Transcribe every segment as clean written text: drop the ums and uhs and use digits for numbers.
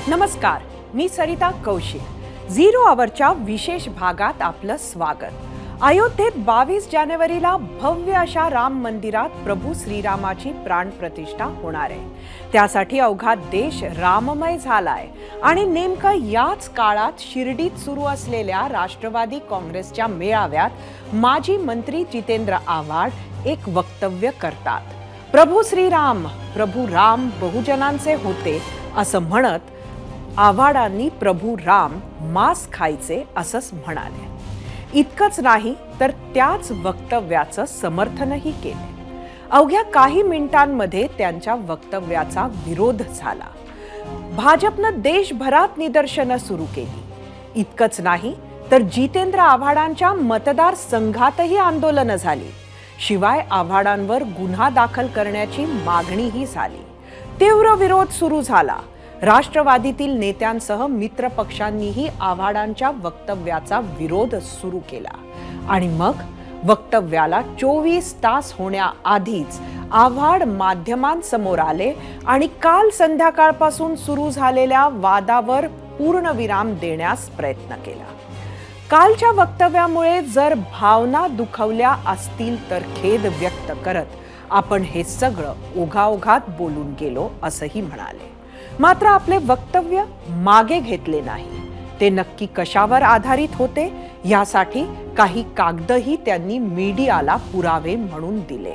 नमस्कार, मी सरिता कौशिक। झिरो आवरच्या विशेष भागात आपलं स्वागत। अयोध्येत 22 जानेवारीला भव्य अशा राम मंदिरात प्रभू श्रीरामाची प्राणप्रतिष्ठा होणार आहे। त्यासाठी अवघा देश राममय झालाय आणि नेमकं याच काळात शिर्डीत सुरू असलेल्या राष्ट्रवादी काँग्रेसच्या मेळाव्यात माजी मंत्री जितेंद्र आव्हाड एक वक्तव्य करतात। प्रभू श्रीराम, प्रभू राम बहुजनांचे होते असं म्हणत आव्हाडांनी प्रभू राम मांस खायचे असंच म्हणाले। इतकंच नाही तर त्याच वक्तव्याचं समर्थनही केले। अवघ्या काही मिनिटांमध्ये त्यांच्या वक्तव्याचा विरोध झाला। भाजपनं देशभरात निदर्शनं सुरू केली। इतकंच नाही तर जितेंद्र आव्हाडांच्या मतदारसंघातही आंदोलनं झाली। शिवाय आव्हाडांवर गुन्हा दाखल करण्याची मागणीही झाली। तीव्र विरोध सुरू झाला। राष्ट्रवादीतील नेत्यांसह मित्र पक्षांनीही आव्हाडांच्या वक्तव्याचा विरोध सुरू केला आणि मग वक्तव्याला 24 तास होण्याआधीच आव्हाड माध्यमांसमोर आले आणि काल संध्याकाळपासून सुरू झालेल्या वादावर पूर्णविराम देण्यास प्रयत्न केला। कालच्या वक्तव्यामुळे जर भावना दुखावल्या असतील तर खेद व्यक्त करत आपण हे सगळं ओघाओघात बोलून गेलो असंही म्हणाले। मात्र आपले वक्तव्य मागे घेतले नाही। ते नक्की कशावर आधारित होते यासाठी काही कागदही त्यांनी मीडियाला पुरावे म्हणून दिले।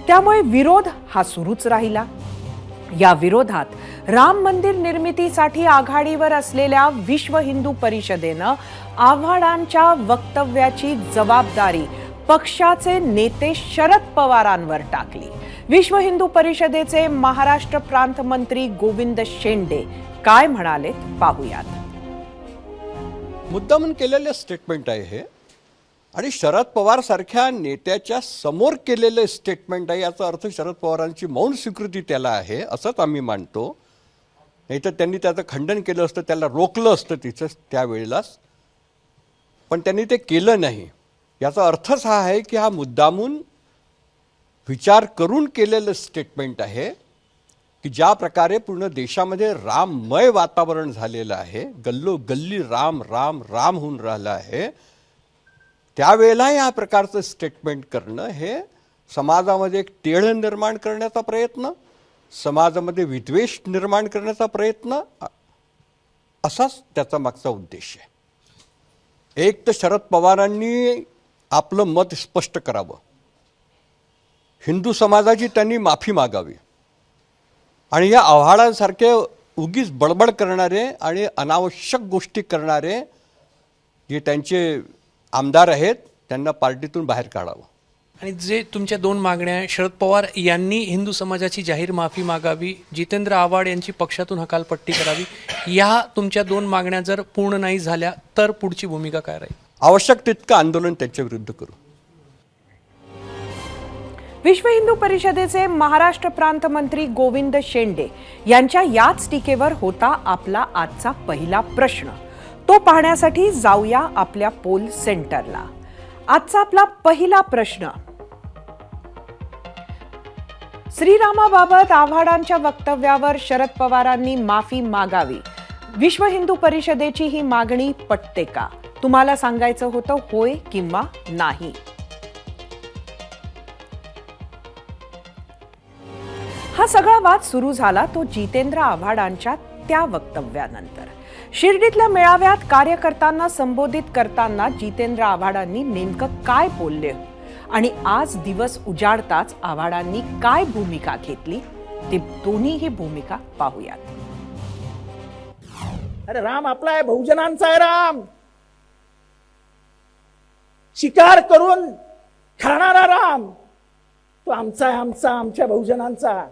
त्यामुळे विरोध हा सुरूच राहिला। या विरोधात राम मंदिर निर्मितीसाठी आघाडीवर असलेल्या विश्व हिंदू परिषदेनं आव्हाडांच्या वक्तव्याची जबाबदारी पक्षाचे नेते शरद पवारांवर टाकली। विश्व हिंदू परिषदेचे महाराष्ट्र प्रांत मंत्री गोविंद शेंडे काय म्हणाले पाहूयात। मुद्दामून केलेले स्टेटमेंट आहे हे आणि शरद पवार सारख्या नेत्याच्या समोर केलेले स्टेटमेंट आहे। याचा अर्थ शरद पवारांची मौन स्वीकृती त्याला आहे असंच आम्ही मानतो। नाही तर त्यांनी त्याचं खंडन केलं असतं, त्याला रोखलं असतं तिथं त्यावेळेलाच, पण त्यांनी ते केलं नाही। याचा अर्थच हा आहे की हा मुद्दामून विचार करून केलेलं स्टेटमेंट आहे की ज्या प्रकारे पूर्ण देशामध्ये राममय वातावरण झालेलं आहे, गल्लोगल्ली राम राम राम होऊन राहिलं आहे, त्यावेळेला या प्रकारचं स्टेटमेंट करणं हे समाजामध्ये एक तेढ निर्माण करण्याचा प्रयत्न, समाजामध्ये विद्वेष निर्माण करण्याचा प्रयत्न असाच त्याचा मागचा उद्देश आहे। एक तर शरद पवारांनी आपलं मत स्पष्ट करावं, हिंदू समाजाची त्यांनी माफी मागावी आणि या आव्हाडांसारखे उगीच बडबड करणारे आणि अनावश्यक गोष्टी करणारे जे त्यांचे आमदार आहेत त्यांना पार्टीतून बाहेर काढावं। आणि जे तुमच्या दोन मागण्या, शरद पवार यांनी हिंदू समाजाची जाहीर माफी मागावी, जितेंद्र आव्हाड यांची पक्षातून हकालपट्टी करावी, या तुमच्या दोन मागण्या जर पूर्ण नाही झाल्या तर पुढची भूमिका काय राहील? आवश्यक तितकं आंदोलन त्यांच्या विरुद्ध करू। विश्व हिंदू परिषदेचे महाराष्ट्र प्रांत मंत्री गोविंद शेंडे यांच्या याच टीकेवर होता आपला आजचा पहिला प्रश्न। तो पाहण्यासाठी जाऊया आपल्या पोल सेंटरला। आजचा आपला पहिला प्रश्न, श्रीरामाबाबत आव्हाडांच्या वक्तव्यावर शरद पवारांनी माफी मागावी, विश्व हिंदू परिषदेची ही मागणी पटते का? तुम्हाला सांगायचं होतं होय किंवा नाही। हा सगळा वाद सुरू झाला तो जितेंद्र आव्हाडांच्या त्या वक्तव्यानंतर। शिर्डीतल्या मेळाव्यात कार्यकर्त्यांना संबोधित करताना जितेंद्र आव्हाडांनी नेमकं काय बोलले आणि आज दिवस उजाडताच आव्हाडांनी काय भूमिका घेतली ते दोन्हीही भूमिका पाहूयात। अरे राम आपला आहे, बहुजनांचा आहे राम, शिकार करून खाणारा राम तो आमचा आहे, आमच्या बहुजनांचा।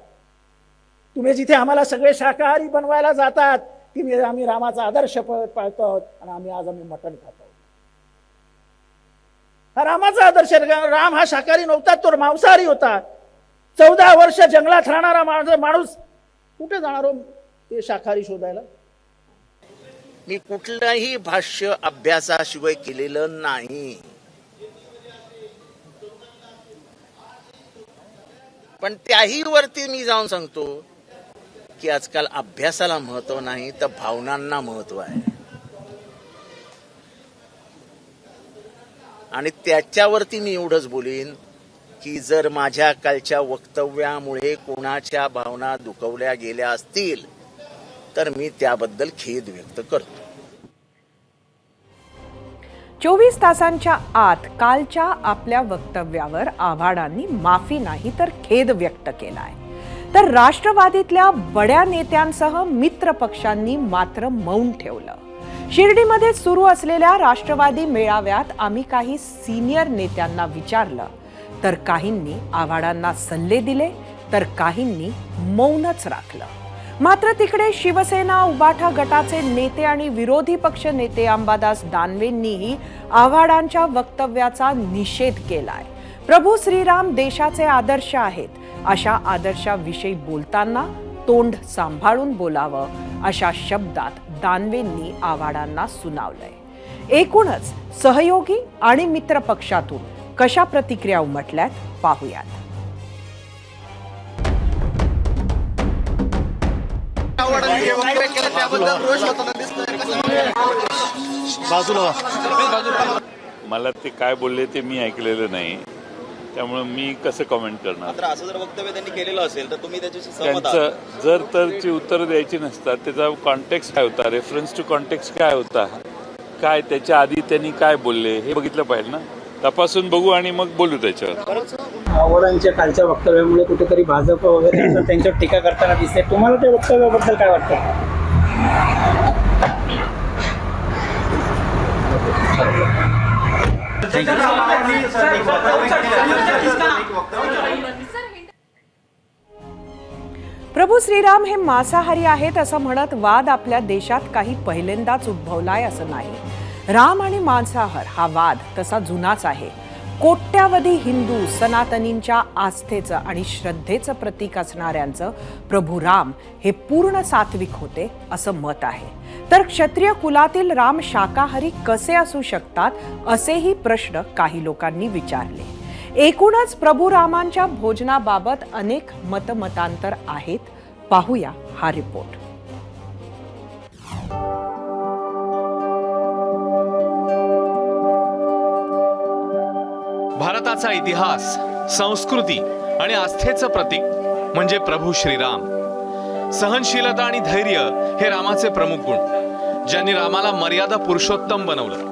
तुम्ही जिथे आम्हाला सगळे शाकाहारी बनवायला जातात की आम्ही रामाचा आदर्श पाळतो आहोत आणि आम्ही मटण खातो। हा रामाचा आदर्श, राम हा शाकाहारी नव्हता, तो मांसाहारी होता। 14 वर्ष जंगलात राहणारा माणूस कुठे जाणार हो ते शाकाहारी शोधायला? मी कुठलंही भाष्य अभ्यासाशिवाय केलेलं नाही, पण त्याही वरती मी जाऊन सांगतो की आजकाल अभ्यासाला महत्व नाही तर भावनांना महत्व आहे, आणि त्याच्यावरती मी एवढंच बोलीन की जर माझ्या कालच्या वक्तव्यामुळे कोणाच्या भावना दुखवल्या गेल्या असतील तर मी त्याबद्दल खेद व्यक्त करतो. 24 तासांच्या आत कालच्या आपल्या वक्तव्यावर आव्हाडांनी माफी नाही तर खेद व्यक्त केलाय. तर राष्ट्रवादीतल्या बड्या नेत्यांसह मित्र पक्षांनी मात्र मौन ठेवलं. शिर्डीमध्ये सुरू असलेल्या राष्ट्रवादी मेळाव्यात आम्ही काही सिनियर नेत्यांना विचारलं, तर काहींनी आव्हाडांना सल्ले दिले तर काहींनी मौनच राखलं. मात्र तिकडे शिवसेना उबाठा गटाचे नेते आणि विरोधी पक्ष नेते अंबादास दानवेंनीही आव्हाडांच्या वक्तव्याचा निषेध केलाय. प्रभू श्रीराम देशाचे आदर्श आहेत, अशा आदर्शाविषयी बोलताना तोंड सांभाळून बोलावं अशा शब्दात दानवेंनी आव्हाडांना सुनावलंय. एकूणच सहयोगी आणि मित्र पक्षातून कशा प्रतिक्रिया उमटल्यात पाहूयात. मला ते काय बोलले ते मी ऐकलेलं नाही, त्यामुळे मी कसं कमेंट करणार. असं जर वक्तव्य त्यांनी केलेलं असेल तर तुम्ही त्याच्याशी सहमत आहात? त्यांचं जर तरची उत्तर द्यायची नसतात, त्याचा कॉन्टेक्स्ट काय होता, रेफरन्स टू कॉन्टेक्स्ट काय होता, काय त्याच्या आधी त्यांनी काय बोलले हे बघितलं पाहिजे ना. तपासून बघू आणि मग बोलू त्याच्यावर. आव्हाडांच्या कालच्या वक्तव्यामुळे कुठेतरी भाजप वगैरे त्यांच्यावर टीका करताना दिसते. तुम्हाला त्या वक्तव्याबद्दल काय वाटतं? प्रभू श्रीराम हे मांसाहारी आहेत असं म्हणत वाद आपल्या देशात काही पहिल्यांदाच उद्भवलाय असं नाही. राम आणि मांसाहार हा वाद तसा जुनाच आहे. कोट्यावधी हिंदू सनातनींच्या आस्थेचं आणि श्रद्धेचं प्रतीक असणाऱ्यांचं प्रभू राम हे पूर्ण सात्विक होते असं मत आहे. तर क्षत्रिय कुलातील राम शाकाहारी कसे असू शकतात असेही प्रश्न काही लोकांनी विचारले. एकूणच प्रभू रामांच्या भोजनाबाबत अनेक मतमतांतर आहेत. पाहूया हा रिपोर्ट. भारताचा इतिहास, संस्कृती आणि आस्थेचं प्रतीक म्हणजे प्रभू श्रीराम. सहनशीलता आणि धैर्य हे रामाचे प्रमुख गुण, ज्यांनी रामाला मर्यादा पुरुषोत्तम बनवलं.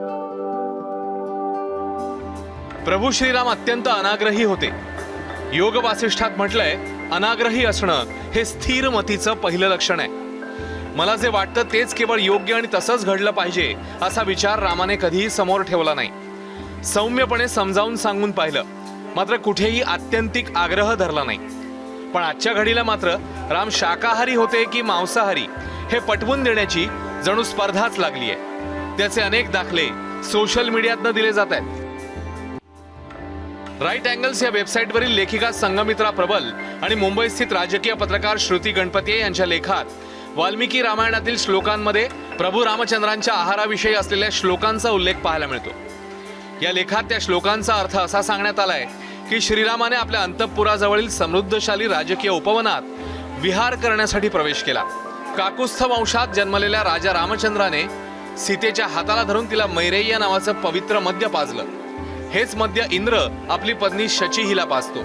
प्रभू श्रीराम अत्यंत अनाग्रही होते. योग वासिष्ठात म्हटलंय, अनाग्रही असणं हे स्थिर मतीचं पहिलं लक्षण आहे. मला जे वाटतं तेच केवळ योग्य आणि तसंच घडलं पाहिजे असा विचार रामाने कधीही समोर ठेवला नाही. सौम्यपणे समजावून सांगून पाहिलं, मात्र कुठेही आत्यंतिक आग्रह धरला नाही. पण आजच्या घडीला मात्र राम शाकाहारी होते की मांसाहारी हे पटवून देण्याची जणू स्पर्धाच लागली आहे. त्याचे अनेक दाखले सोशल मीडियातनं दिले जात आहेत. राईट अँगल्स या वेबसाईटवरील लेखिका संगमित्रा प्रबल आणि मुंबई स्थित राजकीय पत्रकार श्रुती गणपती यांच्या लेखात वाल्मिकी रामायणातील श्लोकांमध्ये प्रभू रामचंद्रांच्या आहाराविषयी असलेल्या श्लोकांचा उल्लेख पाहायला मिळतो. या लेखात त्या श्लोकांचा अर्थ असा सांगण्यात आलाय की श्रीरामाने आपल्या अंतःपुराजवळील समृद्धशाली राजकीय उपवनात विहार करण्यासाठी प्रवेश केला. काकुस्थ वंशात जन्मलेल्या राजा रामचंद्राने सीतेच्या हाताला धरून तिला मैरेय्य नावाचं पवित्र मद्य पाजलं. हेच मद्य इंद्र आपली पत्नी शची हिला पाजतो.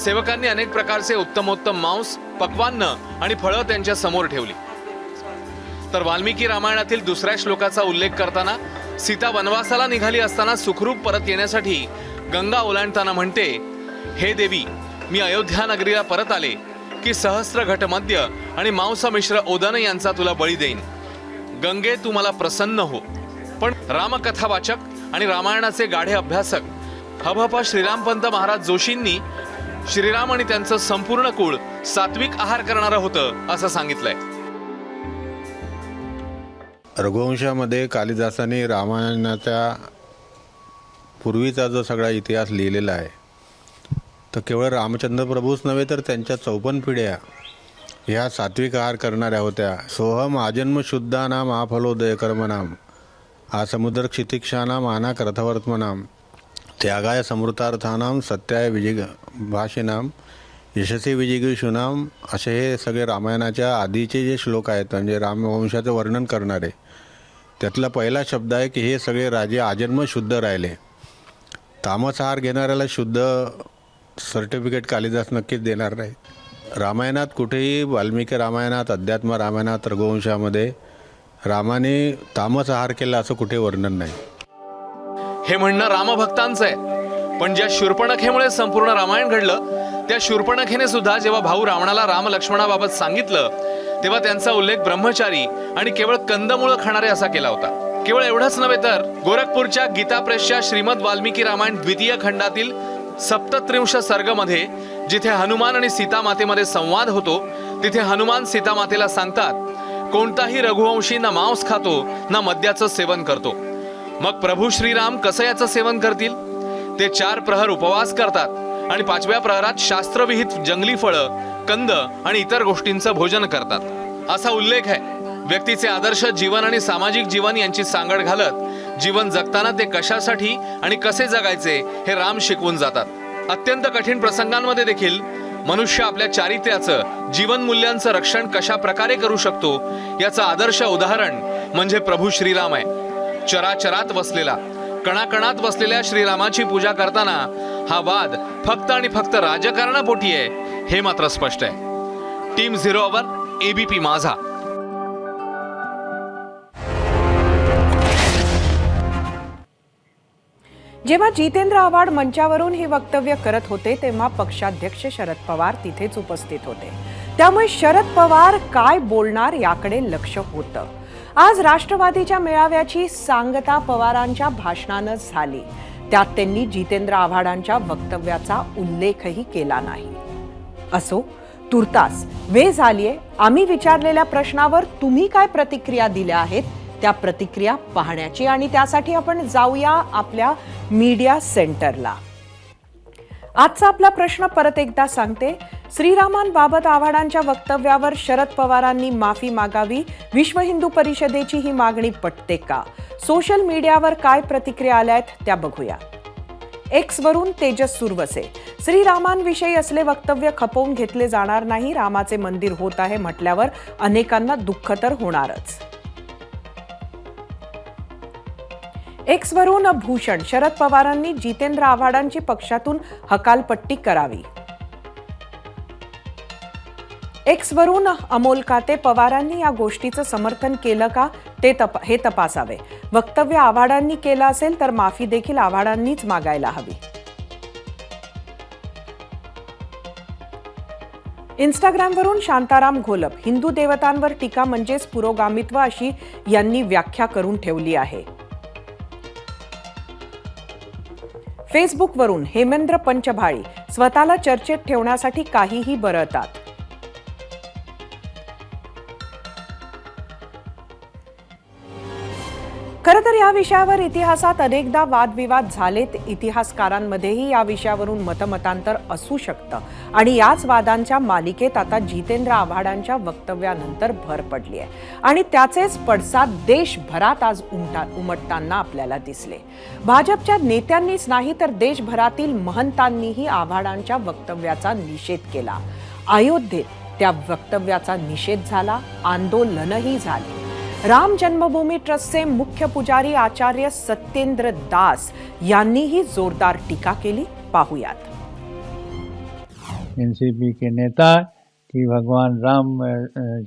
सेवकांनी अनेक प्रकारचे उत्तमोत्तम मांस, पक्वान्न आणि फळं त्यांच्या समोर ठेवली. तर वाल्मिकी रामायणातील दुसऱ्या श्लोकाचा उल्लेख करताना सीता वनवासाला निघाली असताना सुखरूप परत येण्यासाठी गंगा ओलांडताना म्हणते, हे देवी, मी अयोध्या नगरीला परत आले की सहस्त्र घटमद्य आणि मांसमिश्र ओदन यांचा तुला बळी देईन. गंगे तू मला प्रसन्न हो. पण रामकथावाचक आणि रामायणाचे गाढे अभ्यासक हभप श्रीरामपंत महाराज जोशींनी श्रीराम आणि त्यांचं संपूर्ण कुळ सात्विक आहार करणारं होतं असं सांगितलंय. रघुवंशामध्ये कालिदासाने रामायणाच्या पूर्वीचा जो सगळा इतिहास लिहिलेला आहे, तर केवळ रामचंद्र प्रभूच नव्हे तर त्यांच्या 54 पिढ्या ह्या सात्विक आहार करणाऱ्या होत्या. सोहम आजन्म शुद्धानाम आफलोदय कर्मनाम आसमुद्र क्षितिक्षानाम अनाकरथवर्त्मनाम त्यागाय समृतार्थानाम सत्याय विजय भाषिनाम यशस्वी विजयी शुनाम असे हे सगळे रामायणाच्या आधीचे जे श्लोक आहेत म्हणजे रामवंशाचं वर्णन करणारे, त्यातला पहिला शब्द आहे की हे सगळे राजे आजन्म शुद्ध राहिले. तामस आहार घेणाऱ्याला शुद्ध सर्टिफिकेट कालिदास नक्कीच देणार नाही. रामायणात कुठेही वाल्मिकी रामायणात, अध्यात्म रामायणात, रघुवंशामध्ये रामाने तामस आहार केला असं कुठे वर्णन नाही. हे म्हणणं रामभक्तांचं आहे. पण ज्या शूर्पणखेमुळे संपूर्ण रामायण घडलं, त्या शूर्पणखेने सुद्धा जेव्हा भाऊ रावणाला राम लक्ष्मणाबाबत सांगितलं, तेव्हा त्यांचा उल्लेख ब्रह्मचारी आणि केवळ कंदमुळं खाणारे असा केला होता. केवळ एवढंच नव्हे तर गोरखपूरच्या गीता प्रेसच्या श्रीमद वाल्मिकी रामायण द्वितीय खंडातील 37 सर्गमध्ये जिथे हनुमान आणि सीता मातेमध्ये संवाद होतो, तिथे हनुमान सीता मातेला सांगतात, कोणताही रघुवंशी ना मांस खातो ना मद्याचं सेवन करतो. मग प्रभू श्रीराम कसं याचं सेवन करतील? ते 4 प्रहर उपवास करतात आणि 5व्या प्रहरात शास्त्रविहित जंगली फळं, कंद आणि इतर गोष्टींचं भोजन करतात असा उल्लेख आहे. व्यक्तीचे आदर्श जीवन आणि सामाजिक जीवन यांची सांगड घालत जीवन जगताना ते कशासाठी आणि कसे जगायचे हे राम शिकवून जातात. अत्यंत कठीण प्रसंगांमध्ये देखील मनुष्य आपल्या चारित्र्याचं, जीवन मूल्यांचं रक्षण कशा प्रकारे करू शकतो याचं आदर्श उदाहरण म्हणजे प्रभू श्रीराम आहे. चराचरात वसलेला, कणाकणात वसलेल्या श्रीरामाची पूजा करताना हा वाद फक्त आणि फक्त राजकारणापोटी आहे हे मात्र स्पष्ट आहे. टीम 0 वर ABP माझा. जेव्हा जितेंद्र आव्हाड मंचावरून ही वक्तव्य करत होते तेव्हा पक्षाध्यक्ष शरद पवार तिथेच उपस्थित होते. त्यामुळे शरद पवार काय बोलणार याकडे लक्ष होतं. आज राष्ट्रवादीच्या मेळाव्याची सांगता पवारांच्या भाषणानं झाली. त्यात त्यांनी जितेंद्र आव्हाडांच्या वक्तव्याचा उल्लेखही केला नाही. असो, तुर्तास वेळ झालीये. आम्ही विचारलेल्या प्रश्नावर तुम्ही काय प्रतिक्रिया दिल्या आहेत त्या प्रतिक्रिया पाहण्याची, आणि त्यासाठी आपण जाऊया आपल्या मीडिया सेंटरला. आजचा आपला प्रश्न परत एकदा सांगते. श्रीरामांबाबत आव्हाडांच्या वक्तव्यावर शरद पवारांनी माफी मागावी. विश्व हिंदू परिषदेची ही मागणी पटते का? सोशल मीडियावर काय प्रतिक्रिया आल्यात त्या बघूया. एक्सवरून तेजस सुरवसे, श्रीरामांविषयी असले वक्तव्य खपवून घेतले जाणार नाही. रामाचे मंदिर होत आहे म्हटल्यावर अनेकांना दुःख तर होणारच. एक्सवरून भूषण, शरद पवारांनी जितेंद्र आव्हाडांची पक्षातून हकालपट्टी करावी. एक्सवरून अमोल काते, पवारांनी या गोष्टीचं समर्थन केलं का हे तपासावे. वक्तव्य आव्हाडांनी केलं असेल तर माफी देखील आव्हाडांनीच मागायला हवी. इंस्टाग्रामवरून शांताराम घोलप, हिंदू देवतांवर टीका म्हणजेच पुरोगामित्व अशी यांनी व्याख्या करून ठेवली आहे. फेसबुकवरून हेमेंद्र पंचभाळी, स्वतःला चर्चेत ठेवण्यासाठी काहीही बरळतात. खरं तर या विषयावर इतिहासात अनेकदा वादविवाद झालेत. इतिहासकारांमध्येही या विषयावरून मतमतांतर असू शकतं आणि याच वादांच्या मालिकेत आता जितेंद्र आव्हाडांच्या वक्तव्यानंतर भर पडली आहे आणि त्याचेच पडसाद देशभरात आज उमटताना आपल्याला दिसले. भाजपच्या नेत्यांनीच नाही तर देशभरातील महंतांनीही आव्हाडांच्या वक्तव्याचा निषेध केला. अयोध्येत त्या वक्तव्याचा निषेध झाला, आंदोलनही झाले. राम जन्मभूमी ट्रस्टचे मुख्य पुजारी आचार्य सत्येंद्र दास यांनीही जोरदार टीका केली. पाहुयात. एनसीपी के नेता कि भगवान राम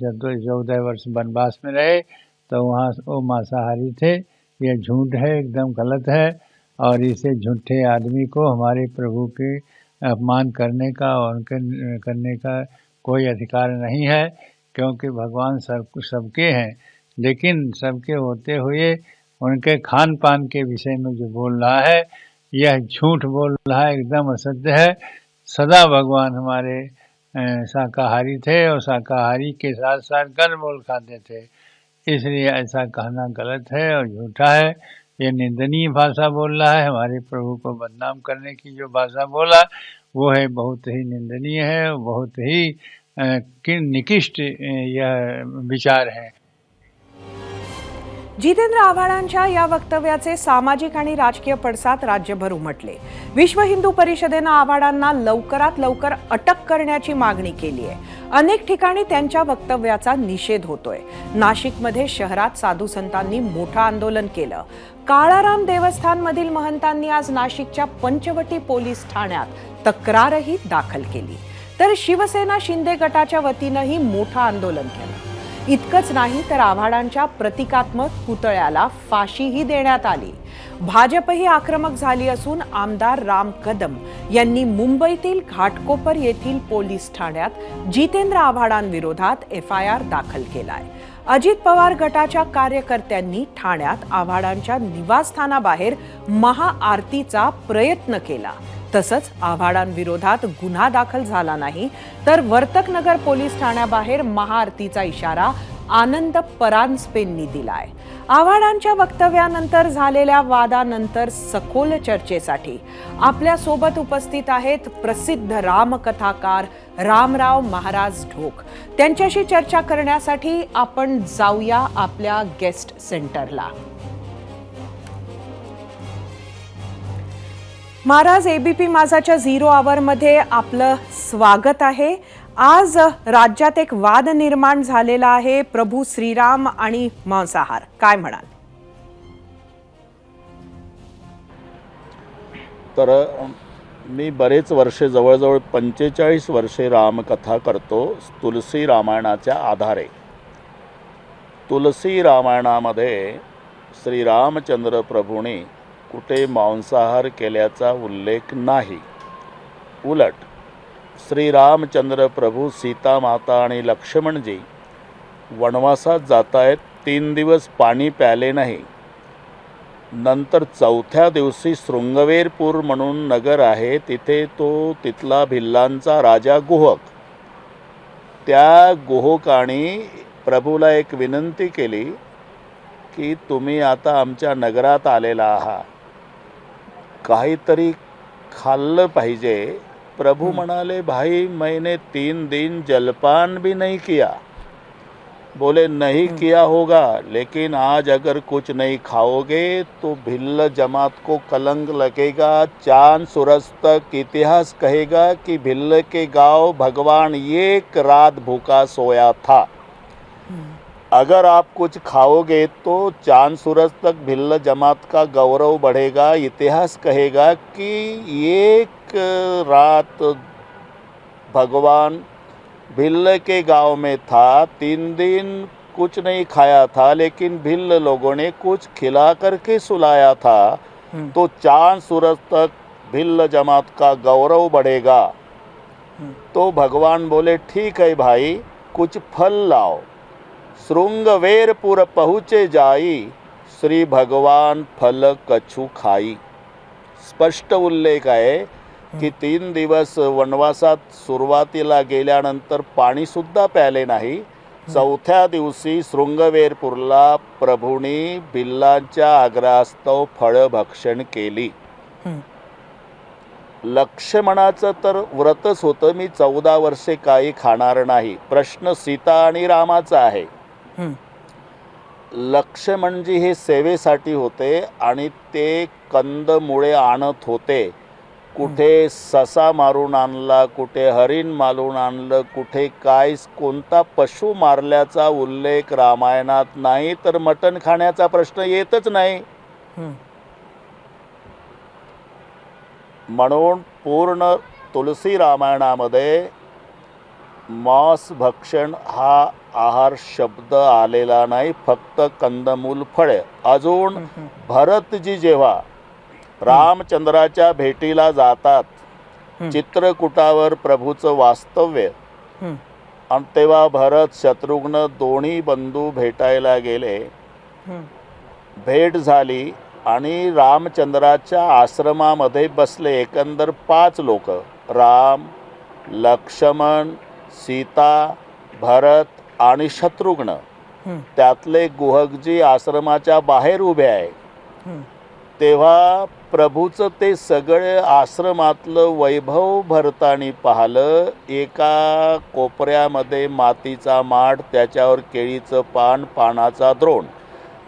जब 14 वर्ष वनवास में रहे तो वहाँ वो मांसाहारी थे. ये झूठ है, एकदम गलत है और इसे झूठे आदमी को हमारे प्रभु के अपमान करने का और उनके करने का कोई अधिकार नहीं है, क्योंकि भगवान सबके हैं. लेकिन सबके होते हुए उनके खान पान के विषय में जो बोल रहा है यह झूठ बोल रहा है, एकदम असत्य है. सदा भगवान हमारे शाकाहारी थे और शाकाहारी के साथ साथ कंदमूल खाते थे, इसलिए ऐसा कहना गलत है और झूठा है. ये निंदनीय भाषा बोल रहा है. हमारे प्रभु को बदनाम करने की जो भाषा बोला वो है बहुत ही निंदनीय है, बहुत ही निकृष्ट यह विचार है. जितेंद्र आव्हाडांच्या या वक्तव्याचे सामाजिक आणि राजकीय पडसाद राज्यभर उमटले. विश्व हिंदू परिषदेनं आव्हाडांना लवकरात लवकर अटक करण्याची मागणी केली आहे. अनेक ठिकाणी त्यांच्या वक्तव्याचा निषेध होतोय. नाशिकमध्ये शहरात साधू संतांनी मोठं आंदोलन केलं. काळाराम देवस्थानमधील महंतांनी आज नाशिकच्या पंचवटी पोलीस ठाण्यात तक्रारही दाखल केली. तर शिवसेना शिंदे गटाच्या वतीनंही मोठं आंदोलन केलं. इतकंच नाही तर आव्हाडांच्या प्रतिकात्मक पुतळ्याला फाशीही देण्यात आली. भाजपही आक्रमक झाली असून आमदार राम कदम यांनी मुंबईतील घाटकोपर येथील पोलीस ठाण्यात जितेंद्र आव्हाडांविरोधात FIR दाखल केलाय. अजित पवार गटाच्या कार्यकर्त्यांनी ठाण्यात आव्हाडांच्या निवासस्थानाबाहेर महाआरतीचा प्रयत्न केला. तसंच आव्हाडांविरोधात गुन्हा दाखल झाला नाही तर वर्तकनगर पोलीस ठाण्याबाहेर महाआरतीचा इशारा आनंद परांजपेंनी दिलाय. आव्हाडांच्या वक्तव्यानंतर झालेल्या वादानंतर सखोल चर्चेसाठी आपल्या सोबत उपस्थित आहेत प्रसिद्ध रामकथाकार रामराव महाराज ढोक. त्यांच्याशी चर्चा करण्यासाठी आपण जाऊया आपल्या गेस्ट सेंटरला. महाराज, ABP माझाच्या 0 आवरमध्ये आपलं स्वागत आहे. आज राज्यात एक वाद निर्माण झालेला आहे, प्रभू श्रीराम आणि मांसाहार. काय म्हणाल? तर मी बरेच वर्षे, जवळजवळ 45 वर्षे रामकथा करतो तुलसी रामायणाच्या आधारे. तुलसी रामायणामध्ये श्रीरामचंद्र प्रभूंनी कुठे मांसाहार केल्याचा उल्लेख नाही. उलट श्रीरामचंद्र प्रभू, सीता माता आणि लक्ष्मणजी वनवासात जात आहेत. 3 दिवस पाणी प्याले नाही. नंतर 4थ्या दिवशी शृंगवेरपूर म्हणून नगर आहे, तिथे तिथला भिल्लांचा राजा गुहक, त्या गुहकाने प्रभूला एक विनंती केली की तुम्ही आता आमच्या नगरात आलेला आहात, काहीतरी खाल्लं पाहिजे. प्रभू म्हणाले, भाई मैंने 3 दिन जलपान भी नहीं किया. बोले नहीं किया होगा, लेकिन आज अगर कुछ नहीं खाओगे तो भिल्ल जमात को कलंक लगेगा. चांद सूरज तक इतिहास कहेगा कि भिल्ल के गांव भगवान एक रात भूखा सोया था. अगर आप कुछ खाओगे तो चांद सूरज तक भिल्ल जमात का गौरव बढ़ेगा. इतिहास कहेगा कि एक रात भगवान भिल्ल के गांव में था, 3 दिन कुछ नहीं खाया था, लेकिन भिल्ल लोगों ने कुछ खिला करके सुलाया था, तो चांद सूरज तक भिल्ल जमात का गौरव बढ़ेगा. तो भगवान बोले, ठीक है भाई, कुछ फल लाओ. शृंगवेरपुर पहुँचे जाई, श्री भगवान फल कछु खाई. स्पष्ट उल्लेख आहे की 3 दिवस वनवासात सुरुवातीला गेल्यानंतर पाणीसुद्धा प्याले नाही. 4थ्या दिवशी शृंगवेरपूरला प्रभूंनी भिल्लांच्या आग्रहास्तव फळभक्षण केली. लक्ष्मणाचं तर व्रतच होतं, मी 14 वर्षे काही खाणार नाही. प्रश्न सीता आणि रामाचा आहे. लक्ष्मणजी हे सेवेसाठी होते आणि ते कंदमुळे आणत होते. कुठे ससा मारून आणला, कुठे हरिण मारून आणलं, कुठे काय कोणता पशु मारल्याचा उल्लेख रामायणात नाही, तर मटण खाण्याचा प्रश्न येतच नाही. म्हणून पूर्ण तुलसी रामायणामध्ये मांस भक्षण हा आहार शब्द आलेला नाही, फक्त कंदमूल फळे. अजून भरतजी जेव्हा रामचंद्राच्या भेटीला जातात, चित्रकूटावर प्रभूचं वास्तव्य, आणि तेव्हा भरत शत्रुघ्न दोन्ही बंधू भेटायला गेले. भेट झाली आणि रामचंद्राच्या आश्रमामध्ये बसले. एकंदर 5 लोक, राम, लक्ष्मण, सीता, भरत आणि शत्रुघ्न. त्यातले गुहकजी आश्रमाच्या बाहेर उभे आहे. तेव्हा प्रभूचं ते सगळे आश्रमातलं वैभव भरतानी पाहिलं. एका कोपऱ्यामध्ये मातीचा माठ, त्याच्यावर केळीचं पान, पानाचा द्रोण.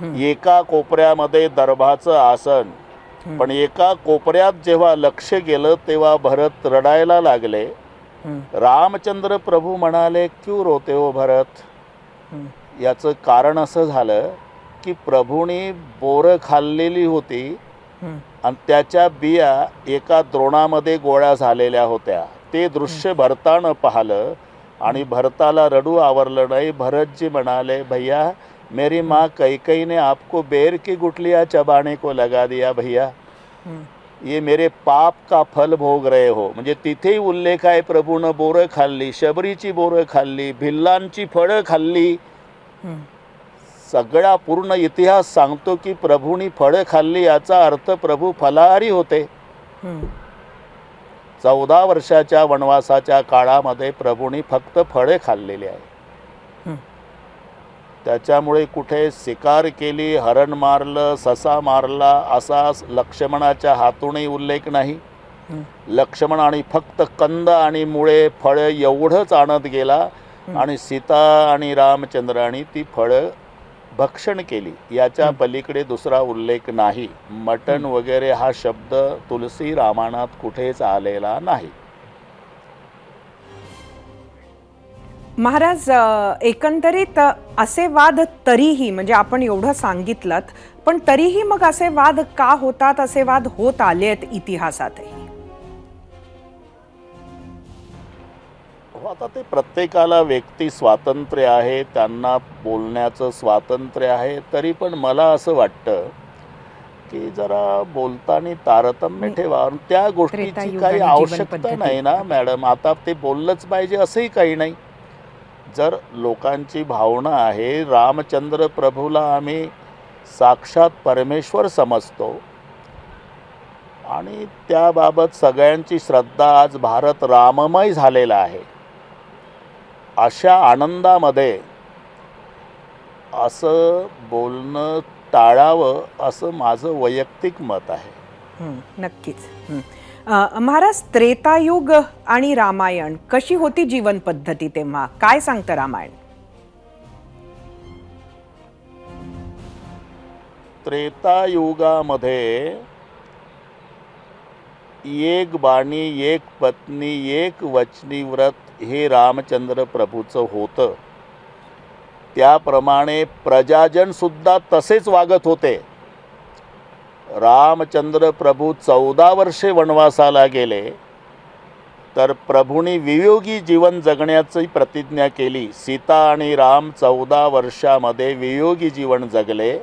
एका कोपऱ्यामध्ये दर्भाचं आसन, पण एका कोपऱ्यात जेव्हा लक्ष गेलं तेव्हा भरत रडायला लागले. रामचंद्र प्रभू म्हणाले, क्यों रोते हो भरत? याचं कारण असं झालं की प्रभूंनी बोरं खाल्लेली होती आणि त्याच्या बिया एका द्रोणामध्ये गोळ्या झालेल्या होत्या. ते दृश्य भरतानं पाहिलं आणि भरताला रडू आवरलं नाही. भरतजी म्हणाले, भैया मेरी माँ कैकई ने आपको बेर की गुठलियाँ चबाने को लगा दिया भैया, ये मेरे पाप का फल भोग रहे हो. म्हणजे तिथेही उल्लेख आहे, प्रभूनं बोरं खाल्ली, शबरीची बोरं खाल्ली, भिल्लांची फळं खाल्ली. सगळा पूर्ण इतिहास सांगतो की प्रभूंनी फळं खाल्ली, याचा अर्थ प्रभू फलाहारी होते. 14 वर्षाच्या वनवासाच्या काळामध्ये प्रभूंनी फक्त फळे खाल्लेली आहे. त्याच्यामुळे कुठे शिकार केली, हरण मारलं, ससा मारला असा लक्ष्मणाच्या हातूनही उल्लेख नाही. लक्ष्मण आणि फक्त कंद आणि मुळे फळं एवढंच आणत गेला आणि सीता आणि रामचंद्रांनी ती फळं भक्षण केली. याच्या पलीकडे दुसरा उल्लेख नाही. मटण वगैरे हा शब्द तुलसी रामायणात कुठेच आलेला नाही. महाराज, एकंदरीत असे वाद तरीही, म्हणजे आपण एवढं सांगितलं, पण तरीही मग असे वाद का होतात, असे वाद होत आलेत इतिहासातही? आता ते प्रत्येकाला व्यक्ती स्वातंत्र्य आहे, त्यांना बोलण्याचं स्वातंत्र्य आहे. तरी पण मला असं वाटतं की जरा बोलताना तारतम्य ठेवा. त्या गोष्टीची काही आवश्यकता नाही ना मॅडम. आता ते बोललंच पाहिजे असंही काही नाही. जर लोकांची भावना आहे, रामचंद्र प्रभूला आम्ही साक्षात परमेश्वर समजतो आणि त्याबाबत सगळ्यांची श्रद्धा आज भारत राममय झालेला आहे. अशा आनंदामध्ये असं बोलणं टाळावं असं माझं वैयक्तिक मत आहे. नक्कीच. महाराज, त्रेतायुग आणि रामायण कशी होती जीवन पद्धती तेव्हा? काय सांगतं रामायण? त्रेतायुगामध्ये एक बाणी, एक पत्नी, एक वचनी व्रत हे रामचंद्र प्रभूचं होतं. त्याप्रमाणे प्रजाजन सुद्धा तसेच वागत होते. रामचंद्र प्रभू 14 वर्षे वनवासाला गेले, तर प्रभूंनी वियोगी जीवन जगण्याची प्रतिज्ञा केली. सीता आणि राम 14 वर्षामध्ये वियोगी जीवन जगले,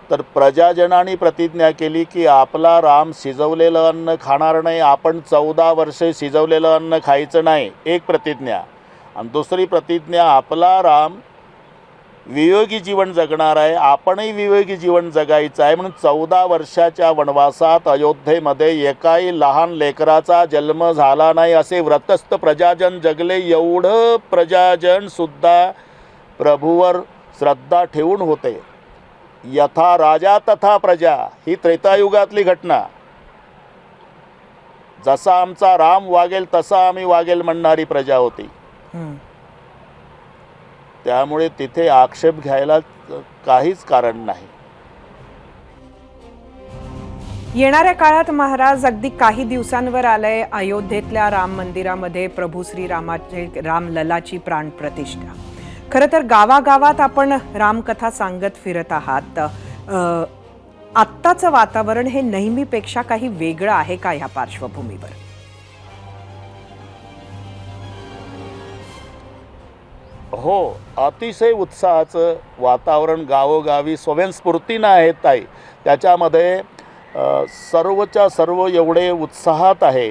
तर प्रजाजनांनी प्रतिज्ञा केली की आपला राम शिजवलेलं अन्न खाणार नाही, आपण 14 वर्षे शिजवलेलं अन्न खायचं नाही. एक प्रतिज्ञा. आणि दुसरी प्रतिज्ञा, आपला राम वियोगी जीवन जगणार आहे, आपणही वियोगी जीवन जगायचं आहे. म्हणून 14 वर्षाच्या वनवासात अयोध्येमध्ये एकाही लहान लेकराचा जन्म झाला नाही असे व्रतस्थ प्रजाजन जगले. एवढं प्रजाजन सुद्धा प्रभूवर श्रद्धा ठेवून होते. यथा राजा तथा प्रजा ही त्रेतायुगातली घटना. जसा आमचा राम वागेल तसा आम्ही वागेल म्हणणारी प्रजा होती. त्यामुळे तिथे आक्षेप घ्यायला काहीच कारण नाही. येणाऱ्या काळात महाराज, अगदी काही दिवसांवर आलंय अयोध्येतल्या राम मंदिरामध्ये प्रभू श्रीरामाचे रामललाची प्राणप्रतिष्ठा. खरं तर गावागावात आपण रामकथा सांगत फिरत आहात. आत्ताचं वातावरण हे नेहमीपेक्षा काही वेगळं आहे का ह्या पार्श्वभूमीवर? हो, अतिशय उत्साहाचं वातावरण गावोगावी स्वयंस्फूर्तीनं आहे ताई. त्याच्यामध्ये सर्वच्या सर्व एवढे उत्साहात आहे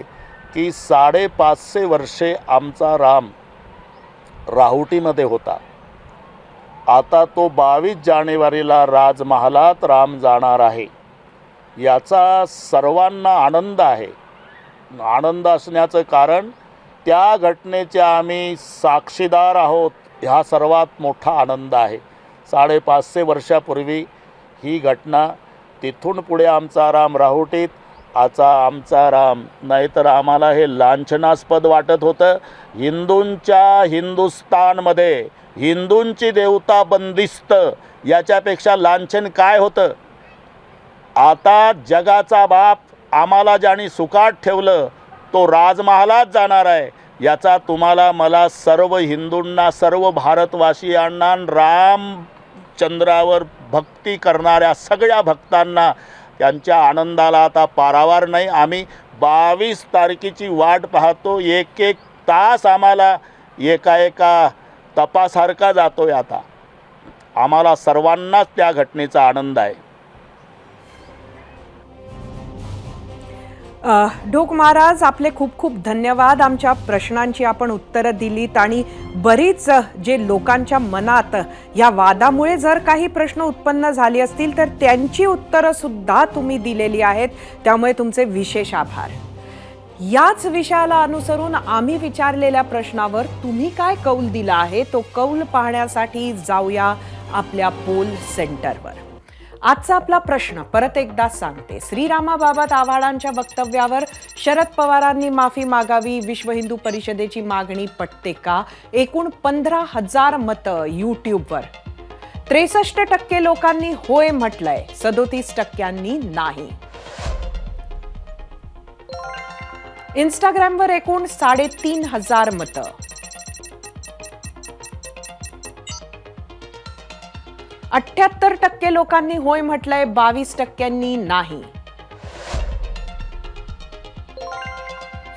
की 550 वर्षे आमचा राम राहुटीमध्ये होता. आता तो 22 जानेवारीला राजमहालात राम जाणार आहे. याचा सर्वांना आनंद आहे. आनंद असण्याचं कारण त्या घटनेचे आम्ही साक्षीदार आहोत, हा सर्वात मोठा आनंद आहे. 550 वर्षापूर्वी ही घटना. तिथून पुढे आमचा राम राहुटीत. आमचा राम, नाहीतर आम्हाला हे लांछनास्पद वाटत होतं. हिंदूंच्या हिंदुस्तानमध्ये हिंदूंची देवता बंदिस्त, याच्यापेक्षा लांछन काय होतं? आता जगाचा बाप आम्हाला ज्याने सुखात ठेवलं तो राजमहालात जाणार आहे, याचा तुम्हाला मला सर्व हिंदूंना, सर्व भारतवासियांना, रामचंद्रावर भक्ती करणाऱ्या सगळ्या भक्तांना त्यांच्या आनंदाला आता पारावार नाही. आम्ही 22 तारखेची वाट पाहतो. एक एक तास आम्हाला एका तपासारखा जातोय. आता आम्हाला सर्वांनाच त्या घटनेचा आनंद आहे. ढोक महाराज, आपले खूप खूप धन्यवाद. आमच्या प्रश्नांची आपण उत्तरं दिलीत आणि बरीच जे लोकांच्या मनात या वादामुळे जर काही प्रश्न उत्पन्न झाले असतील तर त्यांची उत्तरं सुद्धा तुम्ही दिलेली आहेत, त्यामुळे तुमचे विशेष आभार. याच विषयाला अनुसरून आम्ही विचारलेल्या प्रश्नावर तुम्ही काय कौल दिला आहे तो कौल पाहण्यासाठी जाऊया आपल्या पोल सेंटरवर. आजचा आपला प्रश्न परत एकदा सांगते. श्रीरामाबाबत आव्हाडांच्या वक्तव्यावर शरद पवारांनी माफी मागावी, विश्व हिंदू परिषदेची मागणी पटते का? एकूण 15,000 मतं यूट्यूबवर. 63% लोकांनी होय म्हटलंय, 37% नाही. इंस्टाग्रामवर एकूण 3,500 मतं. 78% लोकांनी होय म्हटलंय, 22% नाही.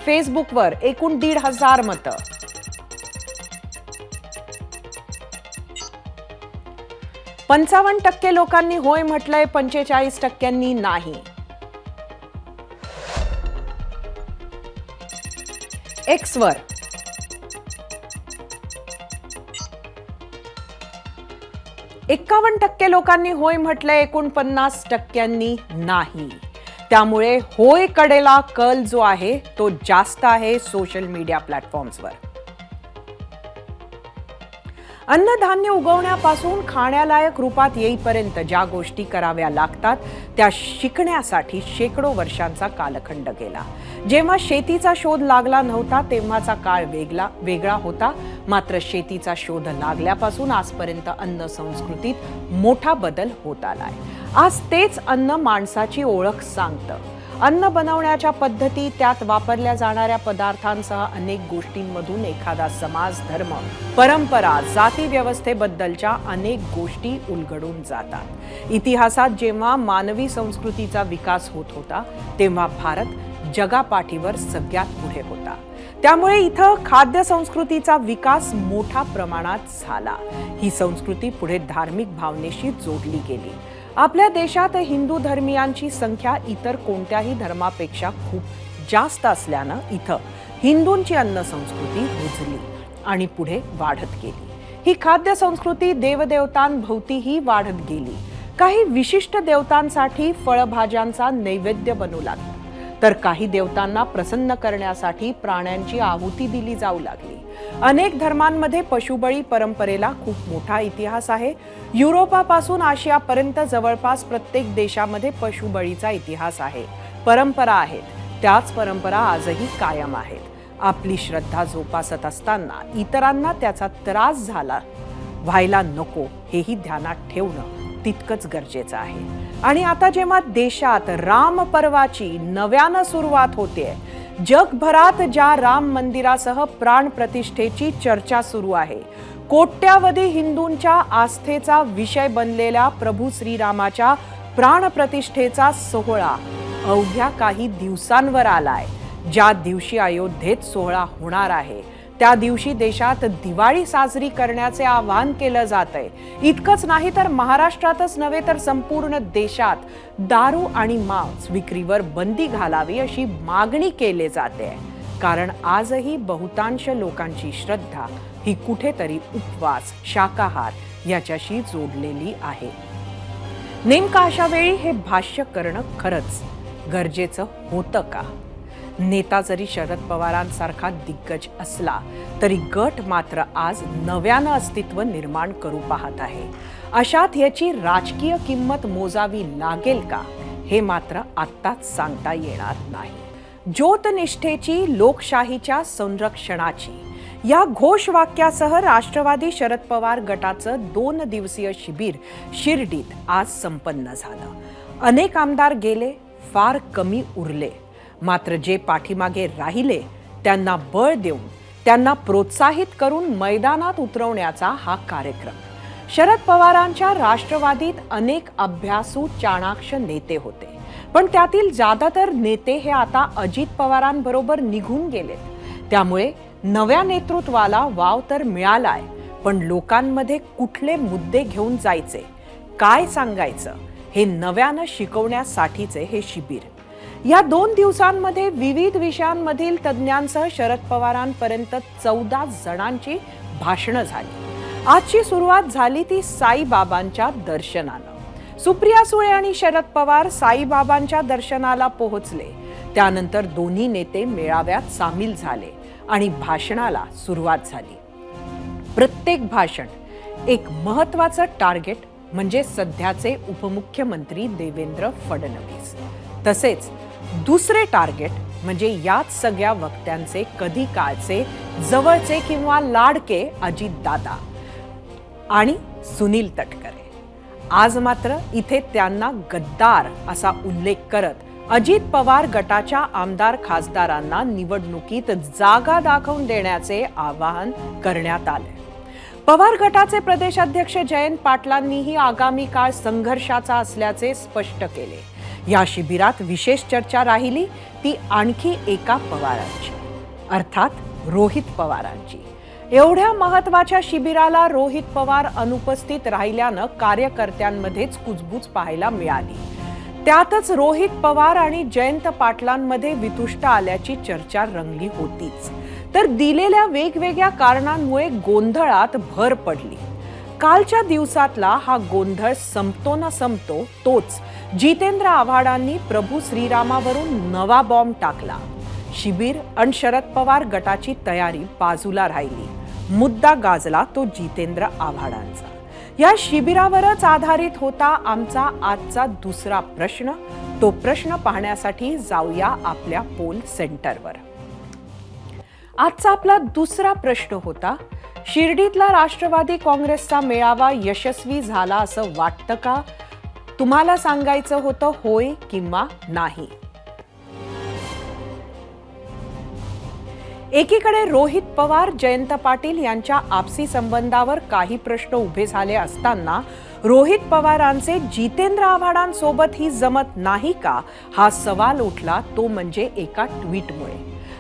फेसबुकवर एकूण 1,500 मतं. 55% लोकांनी होय म्हटलंय, 45% नाही. एक्सवर 51% लोकांनी होय म्हटलंय, 49% नाही. त्यामुळे होय कडेला कल जो आहे तो जास्त आहे सोशल मीडिया प्लॅटफॉर्म्सवर. अन्नधान्य उगवण्यापासून खाण्यालायक रूपात येईपर्यंत ज्या गोष्टी कराव्या लागतात त्या शिकण्यासाठी शेकडो वर्षांचा कालखंड गेला. जेव्हा शेतीचा शोध लागला नव्हता तेव्हाचा काळ वेगळा होता. मात्र शेतीचा शोध लागल्यापासून आजपर्यंत अन्न संस्कृतीत मोठा बदल होत आलाय. आज तेच अन्न माणसाची ओळख सांगतं. अन्न बनवण्याच्या पद्धती, त्यात वापरल्या जाणाऱ्या पदार्थांसह अनेक गोष्टींमधून एखादा समाज, धर्म, परंपरा, जाती व्यवस्थेबद्दलच्या अनेक गोष्टी उलगडून जातात. इतिहासात जेव्हा मानवी संस्कृतीचा विकास होत होता तेव्हा भारत जगापाठीवर सगळ्यात पुढे होता. त्यामुळे इथं खाद्य संस्कृतीचा विकास मोठ्या प्रमाणात झाला. ही संस्कृती पुढे धार्मिक भावनेशी जोडली गेली. आपल्या देशात हिंदू धर्मियांची संख्या इतर कोणत्याही धर्मापेक्षा खूप जास्त असल्यानं इथं हिंदूंची अन्न संस्कृती रुजली आणि पुढे वाढत गेली. ही खाद्य संस्कृती देवदेवतांभोवतीही वाढत गेली. काही विशिष्ट देवतांसाठी फळभाज्यांचा नैवेद्य बनवू लागला, तर काही देवतांना प्रसन्न करण्यासाठी प्राण्यांची आहुती दिली जाऊ लागली. अनेक धर्मांमध्ये पशुबळी परंपरेला खूप मोठा इतिहास आहे. युरोपापासून आशियापर्यंत जवळपास प्रत्येक देशामध्ये पशुबळीचा इतिहास आहे, परंपरा आहेत. त्याच परंपरा आजही कायम आहेत. आपली श्रद्धा जोपासत असताना इतरांना त्याचा त्रास व्हायला नको हेही ध्यानात ठेवणं तितकंच गरजेचं आहे. आणि आता जेव्हा देशात राम पर्वाची नव्यानं सुरुवात होते, जगभरात ज्या राम मंदिरासह प्राण प्रतिष्ठेची चर्चा सुरू आहे, कोट्यावधी हिंदूंच्या आस्थेचा विषय बनलेल्या प्रभू श्रीरामाच्या प्राण प्रतिष्ठेचा सोहळा अवघ्या काही दिवसांवर आलाय. ज्या दिवशी अयोध्येत सोहळा होणार आहे त्या दिवशी देशात दिवाळी साजरी करण्याचे आवाहन केलं जातंय. इतकंच नाही तर महाराष्ट्रातच नव्हे तर संपूर्ण देशात दारू आणि मांस विक्रीवर बंदी घालावी अशी मागणी केली जाते. कारण आजही बहुतांश लोकांची श्रद्धा ही कुठेतरी उपवास, शाकाहार याच्याशी जोडलेली आहे. नेमका अशा वेळी हे भाष्य करणं खरंच गरजेचं होतं का? नेता जरी शरद पवारांसारखा दिग्गज असला तरी गट मात्र आज नव्यानं अस्तित्व निर्माण करू पाहत आहे. अशात याची राजकीय किंमत मोजावी लागेल का हे मात्र आत्ताच सांगता येणार नाही. ज्योतनिष्ठेची, लोकशाहीच्या संरक्षणाची या घोषवाक्यासह राष्ट्रवादी शरद पवार गटाचं 2 दिवसीय शिबिर शिर्डीत आज संपन्न झालं. अनेक आमदार गेले, फार कमी उरले. मात्र जे पाठीमागे राहिले त्यांना बळ देऊन, त्यांना प्रोत्साहित करून मैदानात उतरवण्याचा हा कार्यक्रम. शरद पवारांच्या राष्ट्रवादीत अनेक अभ्यासू चाणाक्ष नेते होते, पण त्यातील ज्यादातर नेते हे आता अजित पवारांबरोबर निघून गेलेत. त्यामुळे नव्या नेतृत्वाला वाव तर मिळालाय, पण लोकांमध्ये कुठले मुद्दे घेऊन जायचे, काय सांगायचं हे नव्यानं शिकवण्यासाठीचे हे शिबिर. या 2 दिवसांमध्ये विविध विषयांमधील तज्ज्ञांसह शरद पवारांपर्यंत 14 जणांची भाषणं झाली. आजची सुरुवात झाली ती साईबाबांच्या दर्शनानं. सुप्रिया सुळे आणि शरद पवार साईबाबांच्या दर्शनाला पोहोचले. त्यानंतर दोन्ही नेते मेळाव्यात सामील झाले आणि भाषणाला सुरुवात झाली. प्रत्येक भाषण एक महत्त्वाचं टार्गेट म्हणजे सध्याचे उपमुख्यमंत्री देवेंद्र फडणवीस, तसेच दुसरे टार्गेट म्हणजे याच सगळ्या वक्त्यांचे कधी काळचे जवळचे किंवा लाडके अजितदादा आणि सुनील तटकरे. आज मात्र इथे त्यांना गद्दार असा उल्लेख करत अजित पवार गटाच्या आमदार खासदारांना निवडणुकीत जागा दाखवून देण्याचे आवाहन करण्यात आले. पवार गटाचे प्रदेशाध्यक्ष जयंत पाटलांनीही आगामी काळ संघर्षाचा असल्याचे स्पष्ट केले. या शिबिरात विशेष चर्चा राहिली ती आणखी एका पवारांची, अर्थात रोहित पवारांची. एवढ्या महत्वाच्या शिबिराला रोहित पवार अनुपस्थित राहिल्यानं कार्यकर्त्यांमध्येच कुजबूज पाहायला मिळाली. त्यातच रोहित पवार आणि जयंत पाटलांमध्ये वितुष्ट आल्याची चर्चा रंगली होतीच, तर दिलेल्या वेगवेगळ्या कारणांमुळे गोंधळात भर पडली. कालच्या दिवसातला हा गोंधळ संपतो ना संपतो तोच जितेंद्र आव्हाडांनी प्रभू श्रीरामावरून नवा बॉम्ब टाकला. शिबिर आणि शरद पवार गटाची तयारी बाजूला राहिली. मुद्दा गाजला तो जितेंद्र आव्हाडांचा. या शिबिरावरच आधारित होता आमचा आजचा दुसरा प्रश्न. तो प्रश्न पाहण्यासाठी जाऊया आपल्या पोल सेंटरवर. आजचा आपला दुसरा प्रश्न होता, शिर्डीतला राष्ट्रवादी काँग्रेसचा मेळावा यशस्वी झाला असं वाटतं का? तुम्हाला सांगायचं होतं होय किंवा नाही. एकीकडे रोहित पवार जयंत पाटील यांच्या आपसी संबंधावर काही प्रश्न उभे झाले असताना रोहित पवारांचे जितेंद्र आव्हाडांसोबत ही जमत नाही का हा सवाल उठला, तो म्हणजे एका ट्विटमुळे.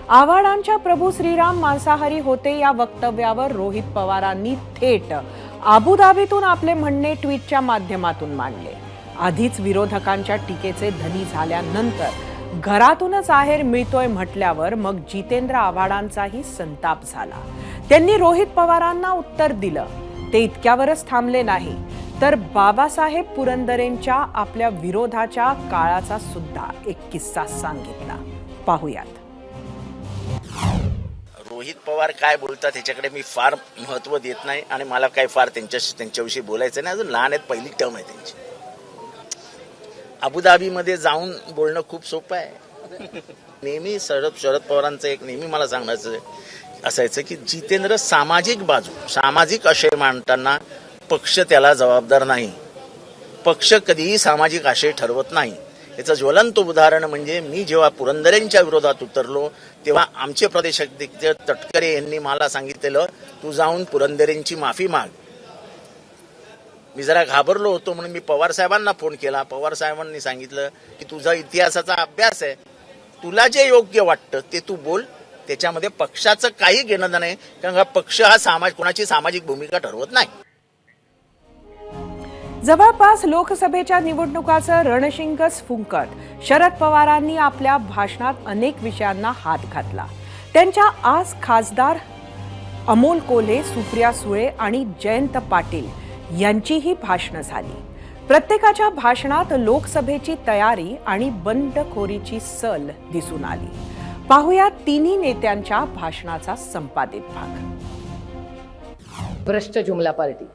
आव्हाडांच्या प्रभू श्रीराम मांसाहारी होते या वक्तव्यावर रोहित पवारांनी थेट अबुधाबीतून आपले म्हणणे ट्विटच्या माध्यमातून मांडले. आधीच विरोधकांच्या टीकेचे धनी झाल्यानंतर घरातूनच आहेर मिळतोय म्हटल्यावर मग जितेंद्र आव्हाडांचाही संताप झाला. त्यांनी रोहित पवारांना उत्तर दिलं. ते इतक्यावरच थांबले नाही, तर बाबासाहेब पुरंदरेंच्या आपल्या विरोधाच्या काळाचा सुद्धा एक किस्सा सांगितला. पाहूयात. रोहित पवार काय बोलतात ह्याच्याकडे मी फार महत्त्व देत नाही आणि मला काय फार त्यांच्याविषयी बोलायचं नाही. अजून लहान आहेत, पहिली टर्म आहे त्यांची. अबुधाबीमध्ये जाऊन बोलणं खूप सोपं आहे. नेहमी शरद पवारांचं एक नेहमी मला सांगायचं असायचं की जितेंद्र सामाजिक आशय मांडताना पक्ष त्याला जबाबदार नाही. पक्ष कधीही सामाजिक आशय ठरवत नाही. याचं ज्वलंत उदाहरण म्हणजे मी जेव्हा पुरंदरेंच्या विरोधात उतरलो तेव्हा आमचे प्रदेशाध्यक्ष तटकरे यांनी मला सांगितलेलं, तू जाऊन पुरंदरेंची माफी माग. मी जरा घाबरलो होतो म्हणून मी पवार साहेबांना फोन केला. पवार साहेबांनी सांगितलं की तुझा इतिहासाचा अभ्यास आहे, तुला जे योग्य वाटतं ते तू बोल, त्याच्यामध्ये पक्षाचं काही घेणं नाही, कारण पक्ष हा कोणाची सामाजिक भूमिका ठरवत नाही. जवळपास लोकसभेच्या निवडणुकाचं रणशिंगच फुंकत शरद पवारांनी आपल्या भाषणात अनेक विषयांना हात घातला. त्यांच्या आज खासदार अमोल कोल्हे, सुप्रिया सुळे आणि जयंत पाटील यांचीही भाषणं झाली. प्रत्येकाच्या भाषणात लोकसभेची तयारी आणि बंडखोरीची सल दिसून आली. पाहूया तिन्ही नेत्यांच्या भाषणाचा संपादित भाग. भ्रष्ट जुमला पार्टी.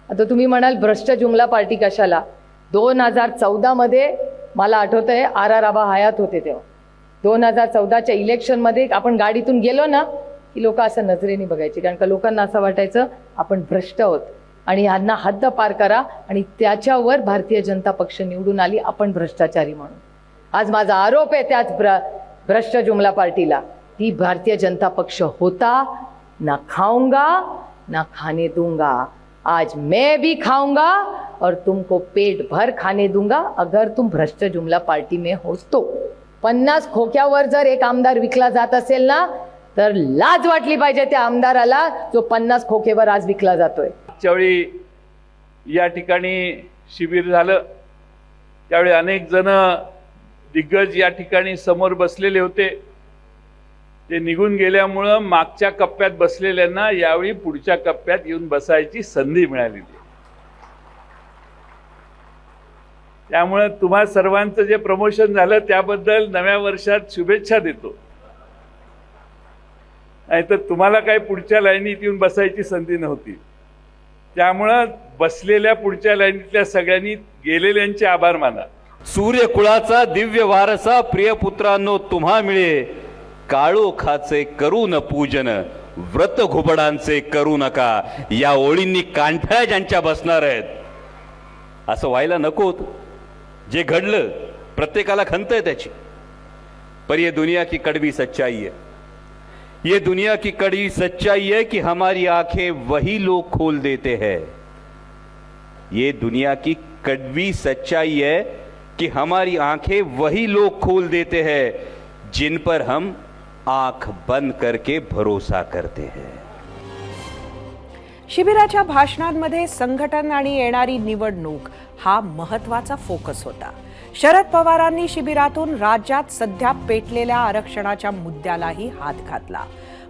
आता तुम्ही म्हणाल भ्रष्ट जुमला पार्टी कशाला? 2014 मध्ये मला आठवतंय आर आबा हयात होते तेव्हा. 2014च्या इलेक्शनमध्ये आपण गाडीतून गेलो ना की लोक असं नजरेने बघायचे, कारण का लोकांना असं वाटायचं आपण भ्रष्ट आहोत आणि यांना हद्द पार करा, आणि त्याच्यावर भारतीय जनता पक्ष निवडून आली, आपण भ्रष्टाचारी म्हणून. आज माझा आरोप आहे त्याच भ्रष्ट जुमला पार्टीला, ती भारतीय जनता पक्ष होता ना खाऊंगा ना खाने दूंगा. आज मैं भी खाऊंगा और तुमको पेट भर खाने दूंगा अगर तुम भ्रष्ट जुमला पार्टी में हो तो. 50 खोक्यावर जर एक आमदार विकला जात असेल ना, तर लाज वाटली पाहिजे त्या आमदाराला जो 50 खोकेवर आज विकला जातोय. त्यावेळी या ठिकाणी शिबिर झालं, त्यावेळी अनेक जण दिग्गज या ठिकाणी समोर बसलेले होते. ते निघून गेल्यामुळं मागच्या कप्प्यात बसलेल्यांना यावेळी पुढच्या कप्प्यात येऊन बसायची संधी मिळालेली. त्यामुळे तुम्हा सर्वांचं जे प्रमोशन झालं त्याबद्दल नव्या वर्षात शुभेच्छा देतो. नाहीतर तुम्हाला काही पुढच्या लाईनीत येऊन बसायची संधी नव्हती. त्यामुळं बसलेल्या पुढच्या लाईनीतल्या सगळ्यांनी गेलेल्यांचे आभार माना. सूर्यकुळाचा दिव्य वारसा प्रिय पुत्रांनो तुम्हा मिळे, काळोखाचे करू न पूजन, व्रत घुबडांचे करू नका. या ओळींनी कांठ्या ज्यांच्या बसणार आहेत, असं व्हायला नको. जे घडलं प्रत्येकाला खंत आहे त्याची, पर ये दुनिया की कड़वी सच्चाई है. ये दुनिया की कड़वी सच्चाई है कि हमारी आंखें वही लोग खोल देते हैं. ये दुनिया की कड़वी सच्चाई है कि हमारी आंखें वही लोग खोल देते हैं जिन पर हम आंख बंद करके भरोसा करते हैं. शिबिराच्या भाषणांमध्ये संघटन आणि येणारी निवडणूक हा महत्त्वाचा फोकस होता. शरद पवारांनी शिबिरातून राज्यात सध्या पेटलेल्या आरक्षणाच्या मुद्द्यालाही हात घातला.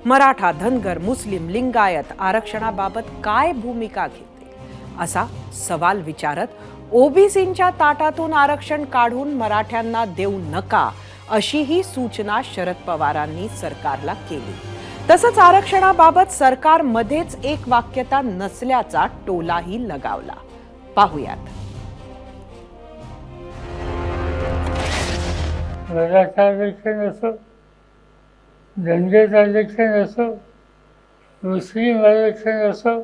मराठा, धनगर, मुस्लिम, लिंगायत आरक्षणाबाबत काय भूमिका घेतील असा सवाल विचारत ओबीसींच्या ताटातून आरक्षण काढून मराठ्यांना देऊ नका अशीही सूचना शरद पवारांनी सरकारला केली. तसंच आरक्षणाबाबत सरकारमध्येच एक वाक्यता नसल्याचा टोलाही लगावला. पाहुयात. मराठा आरक्षण असो, धनगर आरक्षण असो, मुस्लिम आरक्षण असो,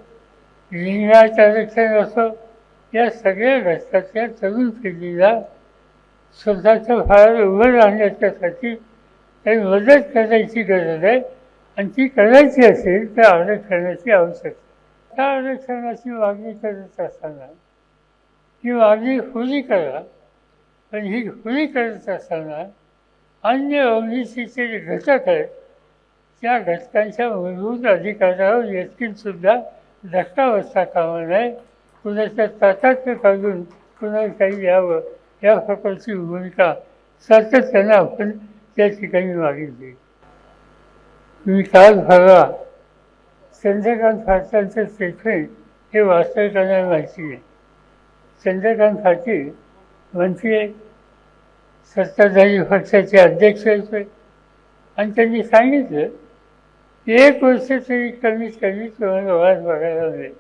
लिंगायत आरक्षण असो, या सगळ्या घटकाच्या तरुण पिढीला स्वतःच्या भागात उभं राहण्यासाठी काही मदत करायची गरज आहे. आणि ती करायची असेल तर आरक्षणाची आवश्यकता. त्या आरक्षणाची मागणी करत असताना ही मागणी खुली करा, पण ही खुली करत असताना अन्य ओबीसीचे जे घटक आहेत त्या घटकांच्या मूलभूत अधिकारावर यत्किंतसुद्धा धक्का बसता कामा नये. कुणाच्या ताटात काढून कुणाला काही यावं या प्रकारची भूमिका सातत्यानं आपण त्या ठिकाणी मागितली. तुम्ही काल बघा, चंद्रकांत पाटलांचं स्टेटमेंट हे वास्तविकांना माहिती आहे. चंद्रकांत पाटील मंत्री आहेत, सत्ताधारी पक्षाचे अध्यक्ष होते, आणि त्यांनी सांगितलं की 1 वर्ष तरी कमीत कमी तुम्हाला वाद बघायला मिळेल.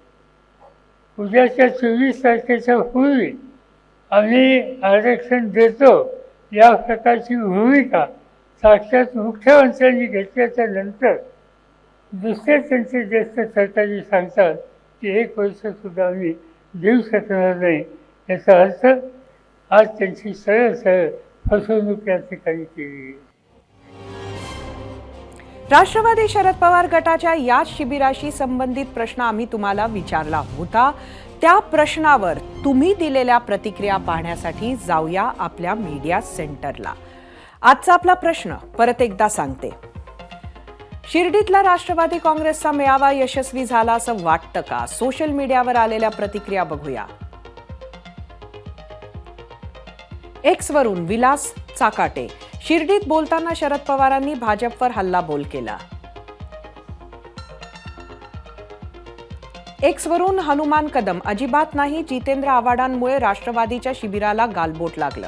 उद्याच्या 24 तारखेच्या पूर्वी आम्ही आरक्षण देतो या प्रकारची भूमिका साक्षात मुख्यमंत्र्यांनी घेतल्याच्या नंतर दुसरे त्यांचे ज्येष्ठ सरकारी सांगतात की 1 वर्षसुद्धा आम्ही देऊ शकणार नाही. याचा अर्थ आज त्यांची सरळ फसवणूक या ठिकाणी केली. राष्ट्रवादी शरद पवार गटाच्या या शिबिराशी संबंधित प्रश्न आम्ही तुम्हाला विचारला होता. त्या प्रश्नावर तुम्ही दिलेल्या प्रतिक्रिया पाहण्यासाठी जाऊया आपल्या मीडिया सेंटरला. आजचा आपला प्रश्न परत एकदा सांगते. शिर्डीतला राष्ट्रवादी काँग्रेसचा मेळावा यशस्वी झाला असं वाटतं का? सोशल मीडियावर आलेल्या प्रतिक्रिया बघूया. एक्सवरून विलास चाकाटे, शिर्डीत बोलताना शरद पवारांनी भाजपवर हल्लाबोल केला. एक्सवरून हनुमान कदम, अजिबात नाही, जितेंद्र आव्हाडांमुळे राष्ट्रवादीच्या शिबिराला गालबोट लागलं.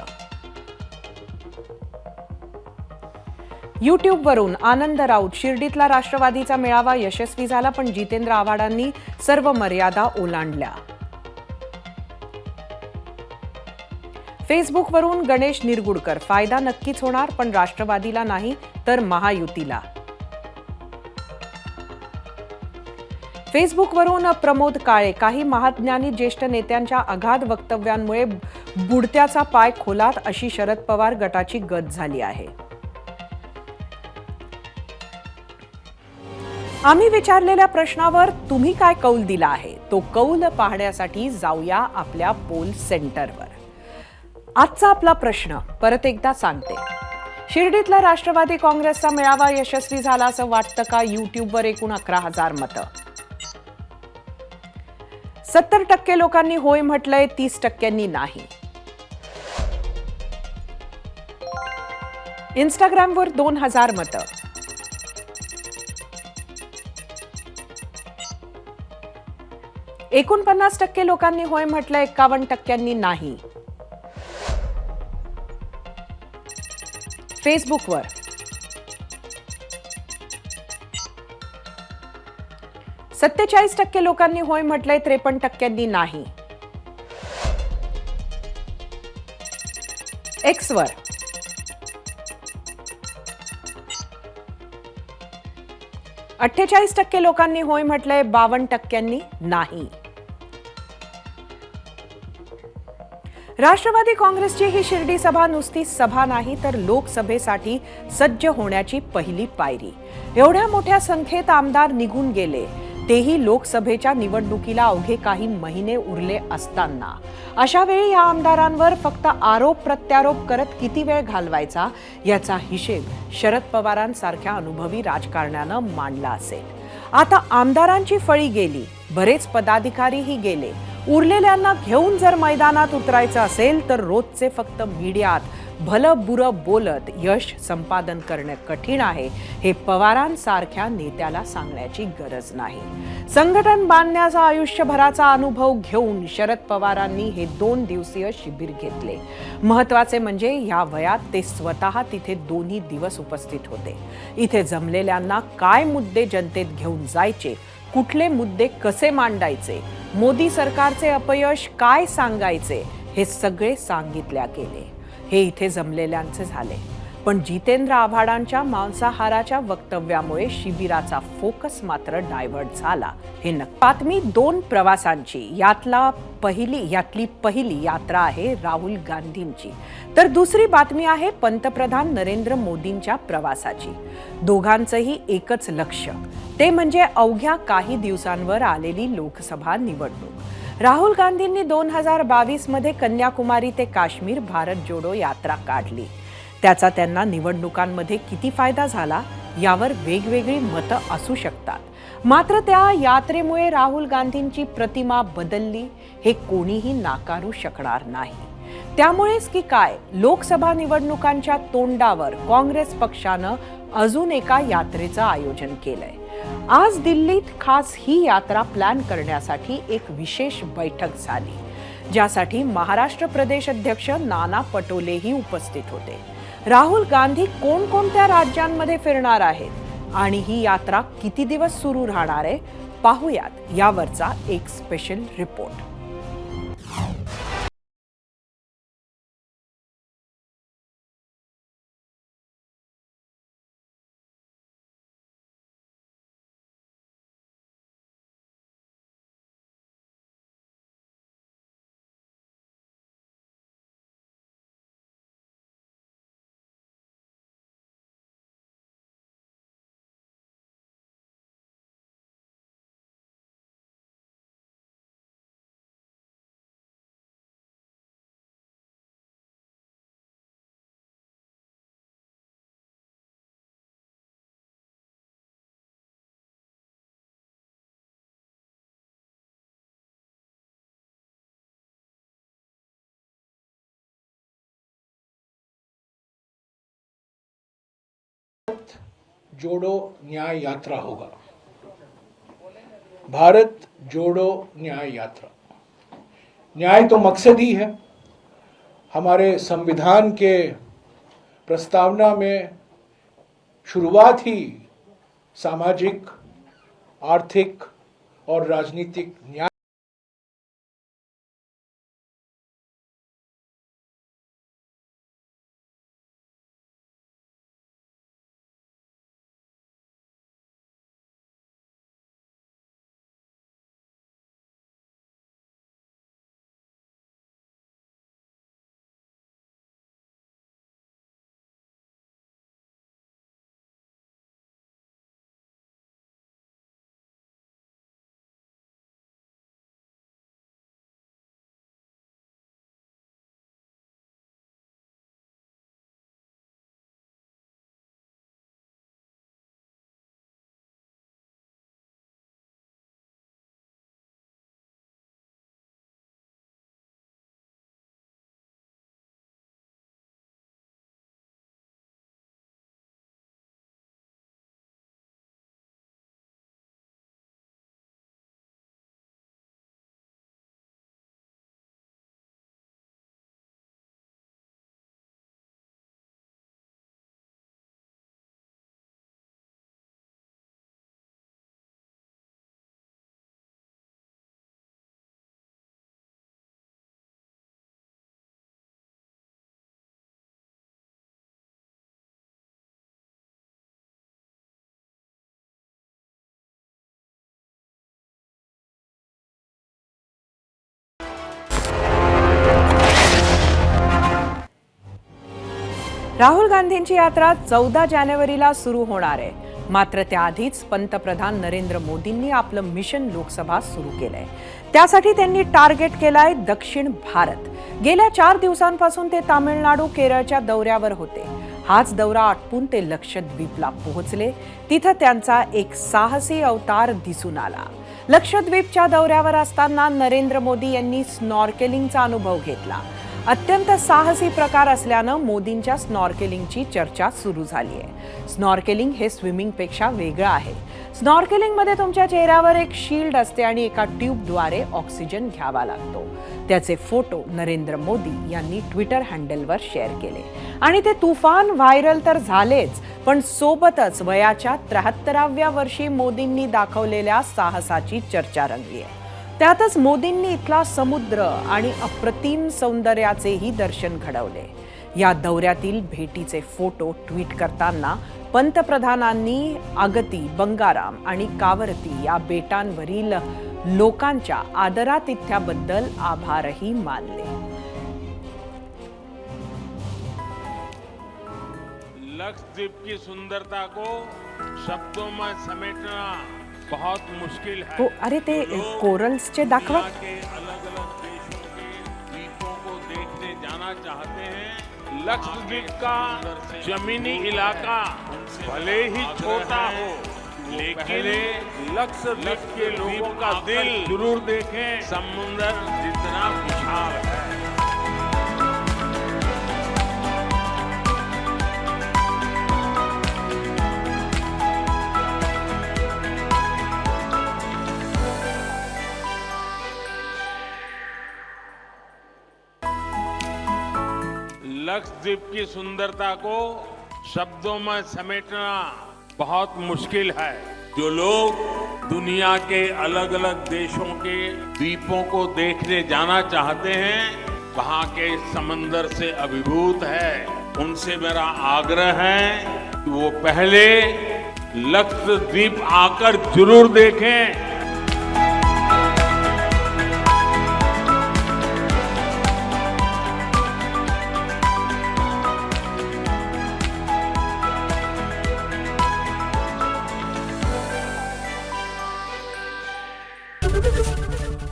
यूट्यूबवरून आनंद राऊत, शिर्डीतला राष्ट्रवादीचा मेळावा यशस्वी झाला, पण जितेंद्र आव्हाडांनी सर्व मर्यादा ओलांडल्या. फेसबुकवरून गणेश निरगुडकर, फायदा नक्कीच होणार, पण राष्ट्रवादीला नाही तर महायुतीला. फेसबुकवरून प्रमोद काळे, काही महाज्ञानी ज्येष्ठ नेत्यांच्या अगाध वक्तव्यांमुळे बुडत्याचा पाय खोलात, अशी शरद पवार गटाची गत झाली आहे. आम्ही विचारलेल्या प्रश्नावर तुम्ही काय कौल दिला आहे, तो कौल पाहण्यासाठी जाऊया आपल्या पोल सेंटरवर. आजचा आपला प्रश्न परत एकदा सांगते. शिर्डीतला राष्ट्रवादी काँग्रेसचा मेळावा यशस्वी झाला असं वाटतं का? युट्यूबवर एकूण 11,000 मतं. 70% लोकांनी होय म्हटलंय, 30%नी नाही. इंस्टाग्रामवर 2,000 मतं. एकूण 50% लोकांनी होय म्हटलंय, 51%नी नाही. फेसबुकवर 47% लोकांनी होय म्हटलंय, 53%नी नाही. एक्सवर 48% लोकांनी होय म्हटलंय, 52%नी नाही. राष्ट्रवादी काँग्रेसची ही शिर्डी सभा नुसती सभा नाही, तर लोकसभेसाठी सज्ज होण्याची पहिली पायरी. एवढ्या मोठ्या संख्येत आमदार निघून गेले, तेही लोकसभेच्या निवडणुकीला अवघे काही महिने उरले असताना. अशा वेळी या आमदारांवर फक्त आरोप प्रत्यारोप करत किती वेळ घालवायचा, याचा हिशेब शरद पवारांसारख्या अनुभवी राजकारण्यानं मांडला असेल. आता आमदारांची फळी गेली, बरेच पदाधिकारीही गेले. उरलेल्यांना घेऊन जर मैदानात उतरायचं असेल तर रोजचे फक्त मीडियात भलं बुरं बोलत यश संपादन करणं कठीण आहे, हे पवारांसारख्या नेत्याला सांगण्याची गरज नाही. संघटन बांधण्याचा आयुष्यभराचा अनुभव घेऊन शरद पवारांनी हे 2 दिवसीय शिबिर घेतले. महत्वाचे म्हणजे या वयात ते स्वतः तिथे 2 दिवस उपस्थित होते. इथे जमलेल्यांना काय मुद्दे जनतेत घेऊन जायचे, कुठले मुद्दे कसे मांडायचे, मोदी सरकारचे अपयश काय सांगायचे, हे सगळे सांगितल्या गेले. हे इथे जमलेल्यांचे झाले. पण जितेंद्र आव्हाडांच्या मांसाहाराच्या वक्तव्यामुळे शिबिराचा फोकस मात्र डायव्हर्ट झाला, हे नक्की. बातमी 2 प्रवासांची. यातली पहिली यात्रा आहे राहुल गांधींची, तर दुसरी बातमी आहे पंतप्रधान नरेंद्र मोदींच्या प्रवासाची. दोघांचंही एकच लक्ष्य, ते म्हणजे अवघ्या काही दिवसांवर आलेली लोकसभा निवडणूक. राहुल गांधींनी 2022 मध्ये कन्याकुमारी ते काश्मीर भारत जोडो यात्रा काढली. त्याचा त्यांना निवडणुकांमध्ये किती फायदा झाला, यावर वेगवेगळी मतं असू शकतात. मात्र त्या यात्रेमुळे राहुल गांधींची प्रतिमा बदलली, हे कोणीही नाकारू शकणार नाही. त्यामुळेच की काय, लोकसभा निवडणुकांच्या तोंडावर काँग्रेस पक्षानं अजून एका यात्रेचं आयोजन केलंय. आज दिल्लीत खास ही यात्रा प्लॅन करण्यासाठी एक विशेष बैठक झाली, ज्यासाठी महाराष्ट्र प्रदेश अध्यक्ष नाना पटोलेही उपस्थित होते. राहुल गांधी कोणकोणत्या राज्यांमध्ये फिरणार आहेत आणि ही यात्रा किती दिवस सुरू राहणार आहे, पाहूयात यावरचा एक स्पेशल रिपोर्ट. जोड़ो न्याय यात्रा होगा। भारत जोड़ो न्याय यात्रा, न्याय तो मकसद ही है। हमारे संविधान के प्रस्तावना में शुरुआत ही सामाजिक, आर्थिक और राजनीतिक न्याय राहुल गांधींची यात्रा 14 जानेवारीला सुरू होणार आहे. मात्र त्याआधीच पंतप्रधान नरेंद्र मोदींनी आपलं मिशन लोकसभा सुरू केलंय. त्यासाठी त्यांनी टार्गेट केलाय दक्षिण भारत. गेल्या 4 दिवसांपासून ते तामिळनाडू, केरळच्या दौऱ्यावर होते. हाच दौरा आटपून ते लक्षद्वीपला पोहोचले. तिथं त्यांचा एक साहसी अवतार दिसून आला. लक्षद्वीपच्या दौऱ्यावर असताना नरेंद्र मोदी यांनी स्नॉर्केलिंगचा अनुभव घेतला. अत्यंत साहसी प्रकार असल्यानं मोदींच्या स्नॉर्केलिंगची चर्चा सुरू झाली आहे. स्नॉर्केलिंग हे स्विमिंगपेक्षा वेगळं आहे. स्नॉर्केलिंगमध्ये तुमच्या चेहऱ्यावर एक शील्ड असते आणि एका ट्यूबद्वारे ऑक्सिजन घ्यावा लागतो. त्याचे फोटो नरेंद्र मोदी यांनी ट्विटर हँडलवर शेअर केले आणि ते तुफान व्हायरल तर झालेच, पण सोबतच वयाच्या 73व्या वर्षी मोदींनी दाखवलेल्या साहसाची चर्चा रंगली आहे. त्यातच मोदींनी इथला समुद्र आणि अप्रतिम सौंदर्याचेही दर्शन घडवले. या दौऱ्यातील भेटीचे फोटो ट्विट करताना पंतप्रधानांनी अगती, बंगाराम आणि कावरती या बेटांवरील लोकांच्या आदरातिथ्याबद्दल आभारही मानले. लक्षद्वीप की सुंदरता को शब्दों में समेटना बहुत मुश्किल है. हो, अरे ते कोरल्सचे दाखवा. के अलग अलग देशों के द्वीपों को देखने जाना चाहते हैं. लक्षद्वीप का जमीनी इलाका भले ही छोटा हो, लेकिन लक्षद्वीप के लोगों का दिल जरूर देखें. समुद्र जितना विशाल है. लक्षद्वीप की सुंदरता को शब्दों में समेटना बहुत मुश्किल है. जो लोग दुनिया के अलग अलग देशों के द्वीपों को देखने जाना चाहते हैं, वहां के समंदर से अभिभूत है, उनसे मेरा आग्रह है कि वो पहले लक्षद्वीप आकर जरूर देखें.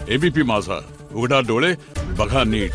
एबीपी माझा, उघडा डोळे बघा नीट.